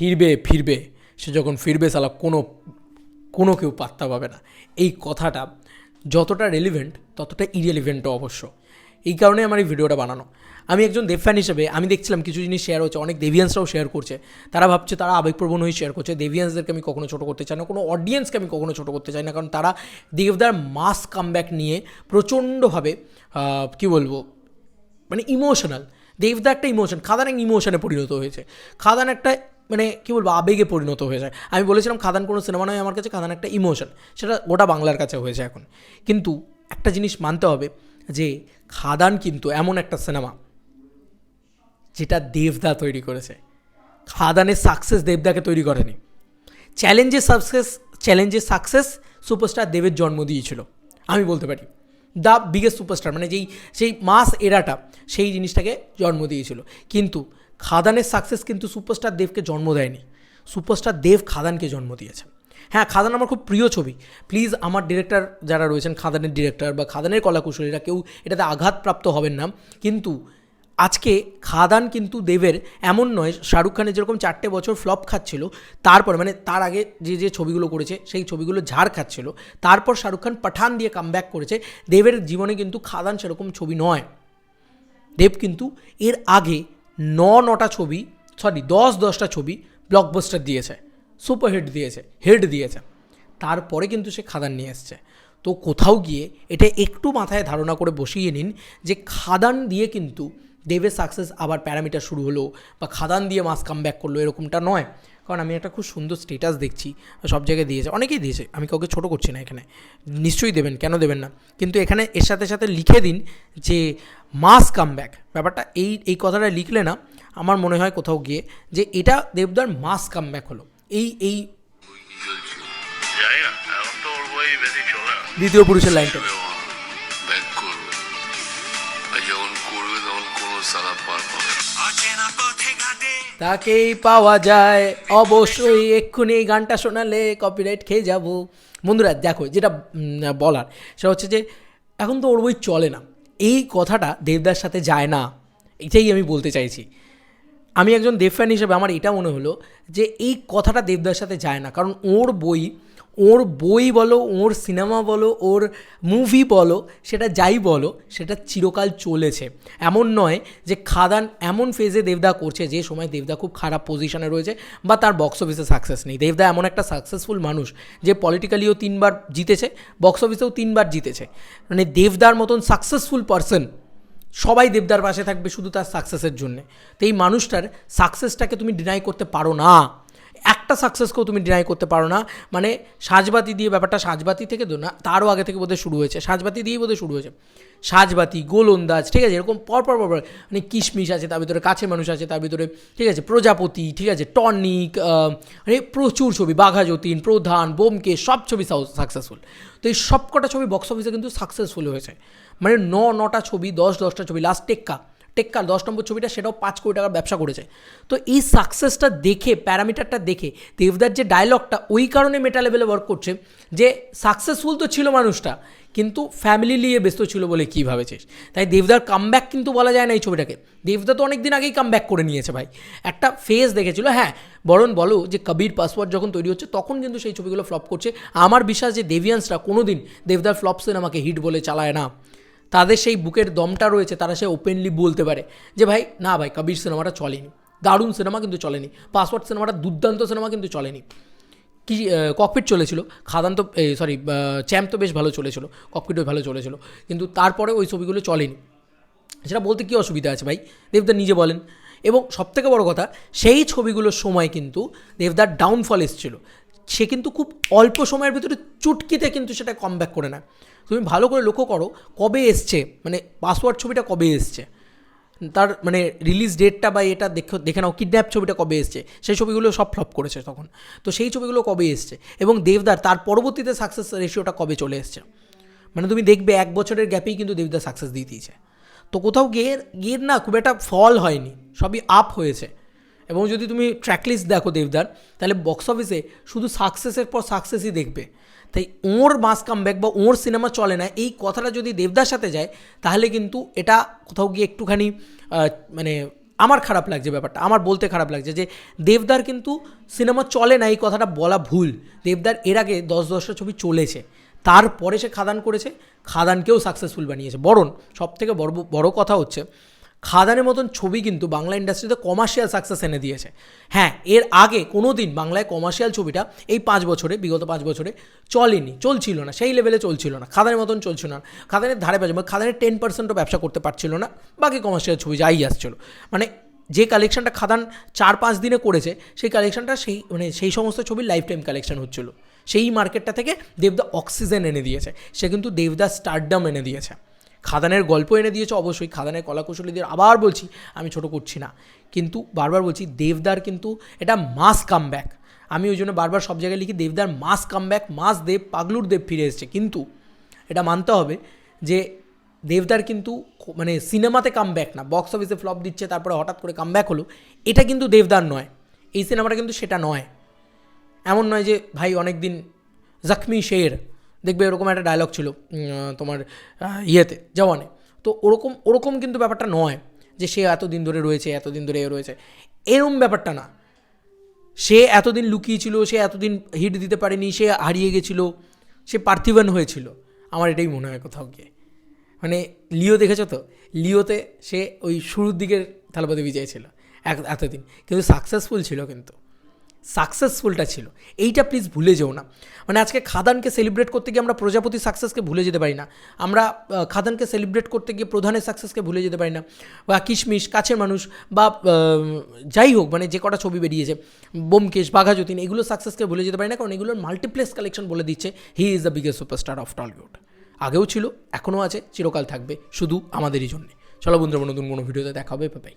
ফিরবে ফিরবে, সে যখন ফিরবে সালা কোনো কেউ পাত্তা পাবে না। এই কথাটা যতটা রেলিভেন্ট ততটা ইরেলিভেন্টও অবশ্য। এই কারণে আমার এই ভিডিওটা বানানো। আমি একজন দেব ফ্যান হিসেবে আমি দেখছিলাম কিছু জিনিস শেয়ার হচ্ছে, অনেক দেভিয়ান্সরাও শেয়ার করছে। তারা ভাবছে তারা আবেগপ্রবণ হয়ে শেয়ার করছে। দেভিয়ান্সদেরকে আমি কখনো ছোটো করতে চাই না, কোনো অডিয়েন্সকে আমি কখনো ছোটো করতে চাই না, কারণ তারা দেবদার মাস কামব্যাক নিয়ে প্রচণ্ডভাবে কী বলবো, মানে ইমোশনাল। দেবদা একটা ইমোশন, খাদান এক ইমোশনে পরিণত হয়েছে। খাদান একটা মানে কী বলবো, আবেগে পরিণত হয়ে যায়। আমি বলেছিলাম খাদান কোনো সিনেমা নয় আমার কাছে, খাদান একটা ইমোশন, সেটা গোটা বাংলার কাছে হয়েছে এখন। কিন্তু একটা জিনিস মানতে হবে যে খাদান কিন্তু এমন একটা সিনেমা যেটা দেবদা তৈরি করেছে। খাদানের সাকসেস দেবদাকে তৈরি করেনি। চ্যালেঞ্জের সাকসেস সুপারস্টার দেবের জন্ম দিয়েছিল, আমি বলতে পারি। দ্য বিগেস্ট সুপারস্টার, মানে সেই মাস এরাটা সেই জিনিসটাকে জন্ম দিয়েছিল। কিন্তু খাদানের সাকসেস কিন্তু সুপারস্টার দেবকে জন্ম দেয়নি, সুপারস্টার দেব খাদানকে জন্ম দিয়েছে। হ্যাঁ, খাদান আমার খুব প্রিয় ছবি। প্লিজ আমার ডিরেক্টর যারা রয়েছেন, খাদানের ডিরেক্টর বা খাদানের কলাকুশলীরা, কেউ এটাতে আঘাতপ্রাপ্ত হবেন না। কিন্তু আজকে খাদান কিন্তু দেবের এমন নয়, শাহরুখ খানের যেরকম 4টে বছর ফ্লপ খাচ্ছিল, তারপর মানে তার আগে যে ছবিগুলো করেছে সেই ছবিগুলো ঝাড় খাচ্ছিল, তারপর শাহরুখ খান পাঠান দিয়ে কামব্যাক করেছে। দেবের জীবনে কিন্তু খাদান সেরকম ছবি নয়। দেব কিন্তু এর আগে 9টা ছবি, 10টা ছবি ব্লকবাস্টার দিয়েছে, সুপারহিট দিয়েছে, হিট দিয়েছে। তারপরে কিন্তু সে খাদান নিয়ে এসছে। তো কোথাও গিয়ে এটা একটু মাথায় ধারণা করে বসিয়ে নিন যে খাদান দিয়ে কিন্তু দেবের সাকসেস আবার প্যারামিটার শুরু হলো, বা খাদান দিয়ে মাস কামব্যাক করলো, এরকমটা নয়। কারণ আমি একটা খুব সুন্দর স্টেটাস দেখছি, সব জায়গায় দিয়েছে, অনেকেই দিয়েছে, আমি কাউকে ছোটো করছি না এখানে, নিশ্চয়ই দেবেন, কেন দেবেন না। কিন্তু এখানে এর সাথে সাথে লিখে দিন যে মাস কামব্যাক, ব্যাপারটা এই কথাটা লিখলে না আমার মনে হয় কোথাও গিয়ে যে এটা দেবদার মাস কামব্যাক হলো। এই দ্বিতীয় পুরুষের লাইনটা তাকেই পাওয়া যায় অবশ্যই। এক্ষুনি এই গানটা শোনালে কপিরাইট খেয়ে যাব। বন্ধুরা দেখো, যেটা বলার সেটা হচ্ছে যে এখন তো ওর বই চলে না, এই কথাটা দেবদার সাথে যায় না, এটাই আমি বলতে চাইছি। আমি একজন দেব ফ্যান হিসেবে আমার এটা মনে হলো যে এই কথাটা দেবদার সাথে যায় না, কারণ ওর বই বলো, ওর সিনেমা বলো, ওর মুভি বলো, সেটা যাই বলো, সেটা চিরকাল চলেছে। এমন নয় যে খাদান এমন ফেজে দেবদা করছে যে সময় দেবদা খুব খারাপ পজিশনে রয়েছে বা তার বক্স অফিসে সাকসেস নেই। দেবদা এমন একটা সাকসেসফুল মানুষ যে পলিটিক্যালিও 3বার জিতেছে, বক্স অফিসেও 3বার জিতেছে। মানে দেবদার মতন সাকসেসফুল পারসন, সবাই দেবদার পাশে থাকবে শুধু তার সাকসেসের জন্যে। তো এই মানুষটার সাকসেসটাকে তুমি ডিনাই করতে পারো না, একটা সাকসেসকেও তুমি ডিনাই করতে পারো না। মানে সাজবাতি দিয়ে, ব্যাপারটা সাজবাতি থেকে না, তারও আগে থেকে বোধহয় শুরু হয়েছে, সাজবাতি দিয়েই বোধহয় শুরু হয়েছে। সাজবাতি, গোলন্দাজ, ঠিক আছে, এরকম পরপর মানে কিশমিশ আছে, তার ভিতরে কাছের মানুষ আছে, তার ভিতরে ঠিক আছে প্রজাপতি, ঠিক আছে টনিক, মানে প্রচুর ছবি, বাঘা যতীন, প্রধান, বোমকে, সব ছবি সাকসেসফুল। তো এই সব কটা ছবি বক্স অফিসে কিন্তু সাকসেসফুল হয়েছে। মানে 9টা ছবি, 10টা ছবি, লাস্ট টেক্কা 10 নম্বর ছবিটা, সেটাও 5 কোটি টাকার ব্যবসা করেছে। তো এই সাকসেসটা দেখে, প্যারামিটারটা দেখে দেবদার যে ডায়লগটা ওই কারণে মেটা লেভেলে ওয়ার্ক করছে যে সাকসেসফুল তো ছিল মানুষটা, কিন্তু ফ্যামিলি নিয়ে ব্যস্ত ছিল বলে কী ভাবেছিস। তাই দেবদার কামব্যাক কিন্তু বলা যায় না এই ছবিটাকে। দেবদা তো অনেক দিন আগেই কামব্যাক করে নিয়েছে ভাই, একটা ফেজ দেখেছিল। হ্যাঁ, বরং বলো যে কবির পাসওয়ার্ড যখন তৈরি হচ্ছে তখন কিন্তু সেই ছবিগুলো ফ্লপ করছে। আমার বিশ্বাস যে দেভিয়ান্সরা কোনো দিন দেবদার ফ্লপ সিনেমাকে হিট বলে চালায় না। তাদের সেই বুকের দমটা রয়েছে, তারা সে ওপেনলি বলতে পারে যে ভাই না ভাই, কবির সিনেমাটা চলেনি, দারুণ সিনেমা কিন্তু চলেনি, পাসওয়ার্ড সিনেমাটা দুর্দান্ত সিনেমা কিন্তু চলেনি। কি ককপিট চলেছিল, খাদান তো চ্যাম্প তো বেশ ভালো চলেছিল, ককপিটও ভালো চলেছিল, কিন্তু তারপরে ওই ছবিগুলো চলেনি। সেটা বলতে কী অসুবিধা আছে ভাই, দেবদা নিজে বলেন। এবং সবথেকে বড় কথা, সেই ছবিগুলোর সময় কিন্তু দেবদার ডাউনফল এসেছিলো। সে কিন্তু খুব অল্প সময়ের ভিতরে চুটকিতে কিন্তু সেটা কামব্যাক করে নেয়। তুমি ভালো করে লক্ষ্য করো কবে এসছে, মানে পাসওয়ার্ড ছবিটা কবে এসছে, তার মানে রিলিজ ডেটটা বা এটা দেখে নাও, কিডন্যাপ ছবিটা কবে এসছে, সেই ছবিগুলো সব ফ্লপ করেছে তখন। তো সেই ছবিগুলো কবে এসছে এবং দেবদার তার পরবর্তীতে সাকসেস রেশিওটা কবে চলে এসছে, মানে তুমি দেখবে 1 বছরের গ্যাপেই কিন্তু দেবদার সাকসেস দিয়ে দিয়েছে। তো কোথাও গিয়ে না খুব একটা ফল হয়নি, সবই আপ হয়েছে। এবং যদি তুমি ট্র্যাকলিস্ট দেখো দেবদার, তাহলে বক্স অফিসে শুধু সাকসেসের পর সাকসেসই দেখবে। তাই ওর মাস কামব্যাক বা ওর সিনেমা চলে না, এই কথাটা যদি দেবদার সাথে যায় তাহলে কিন্তু এটা কোথাও গিয়ে একটুখানি মানে আমার খারাপ লাগছে ব্যাপারটা, আমার বলতে খারাপ লাগছে যে দেবদার কিন্তু সিনেমা চলে না, এই কথাটা বলা ভুল। দেবদার এর আগে 10-10টা ছবি চলেছে, তারপরে সে খাদান করেছে, খাদানকেও সাকসেসফুল বানিয়েছে। বরং সবথেকে বড় কথা হচ্ছে খাদানের মতন ছবি কিন্তু বাংলা ইন্ডাস্ট্রিতে কমার্শিয়াল সাকসেস এনে দিয়েছে। হ্যাঁ, এর আগে কোনো দিন বাংলায় কমার্শিয়াল ছবিটা এই 5 বছরে, বিগত 5 বছরে চলেনি, চলছিল না, সেই লেভেলে চলছিল না, খাদানের মতন চলছিল না, খাদানের ধারে পাশে, খাদানের 10%ও ব্যবসা করতে পারছিল না, বাকি কমার্শিয়াল ছবি যাই আসছিল। মানে যে কালেকশনটা খাদান 4-5 দিনে করেছে, সেই কালেকশনটা সেই সমস্ত ছবির লাইফ টাইম কালেকশন হচ্ছিল। সেই মার্কেটটা থেকে দেবদা অক্সিজেন এনে দিয়েছে, সে কিন্তু দেবদা স্টারডাম এনে দিয়েছে। খাদানের গল্প এনে দিয়েছে অবশ্যই, খাদানের কলাকুশলীদের আবার বলছি, আমি ছোটো করছি না, কিন্তু বারবার বলছি দেবদার কিন্তু এটা মাস কামব্যাক। আমি ওই জন্য বারবার সব জায়গায় লিখি দেবদার মাস কামব্যাক, মাস দেব, পাগলুর দেব ফিরে এসেছে। কিন্তু এটা মানতে হবে যে দেবদার কিন্তু মানে সিনেমাতে কামব্যাক না, বক্স অফিসে ফ্লপ দিচ্ছে তারপরে হঠাৎ করে কামব্যাক হলো, এটা কিন্তু দেবদার নয়। এই সিনেমাটা কিন্তু সেটা নয়। এমন নয় যে ভাই অনেক দিন জখমি শের, দেখবে এরকম একটা ডায়লগ ছিল তোমার ইয়েতে জওয়ানে, তো ওরকম কিন্তু ব্যাপারটা নয় যে সে এতদিন ধরে রয়েছে, এতদিন ধরে রয়েছে, এরকম ব্যাপারটা না। সে এতদিন লুকিয়েছিল, সে এতদিন হিট দিতে পারেনি, সে হারিয়ে গেছিল, সে পার্থিবান হয়েছিল। আমার এটাই মনে হয় কোথাও গিয়ে। মানে লিও দেখেছো তো, লিওতে সে ওই শুরুর দিকের থালাপতি বিজয় ছিল এতদিন, কিন্তু সাকসেসফুল ছিল, কিন্তু সাকসেসফুলটা ছিল। এইটা প্লিজ ভুলে যেও না। মানে আজকে খাদানকে সেলিব্রেট করতে গিয়ে আমরা প্রজাপতি সাকসেসকে ভুলে যেতে পারি না, আমরা খাদানকে সেলিব্রেট করতে গিয়ে প্রধানের সাকসেসকে ভুলে যেতে পারি না, বা কিশমিশ, কাছের মানুষ, বা যাই হোক মানে যে কটা ছবি বেরিয়েছে, বোমকেশ, বাঘা যতীন, এগুলো সাকসেসকে ভুলে যেতে পারি না, কারণ এগুলোর মাল্টিপ্লেক্স কালেকশন বলে দিচ্ছে he is the biggest superstar of Tollywood. আগেও ছিল, এখনও আছে, চিরকাল থাকবে, শুধু আমাদেরই জন্যে। চলো বন্ধুরা, নতুন কোনো ভিডিওতে দেখা হবে, বাই।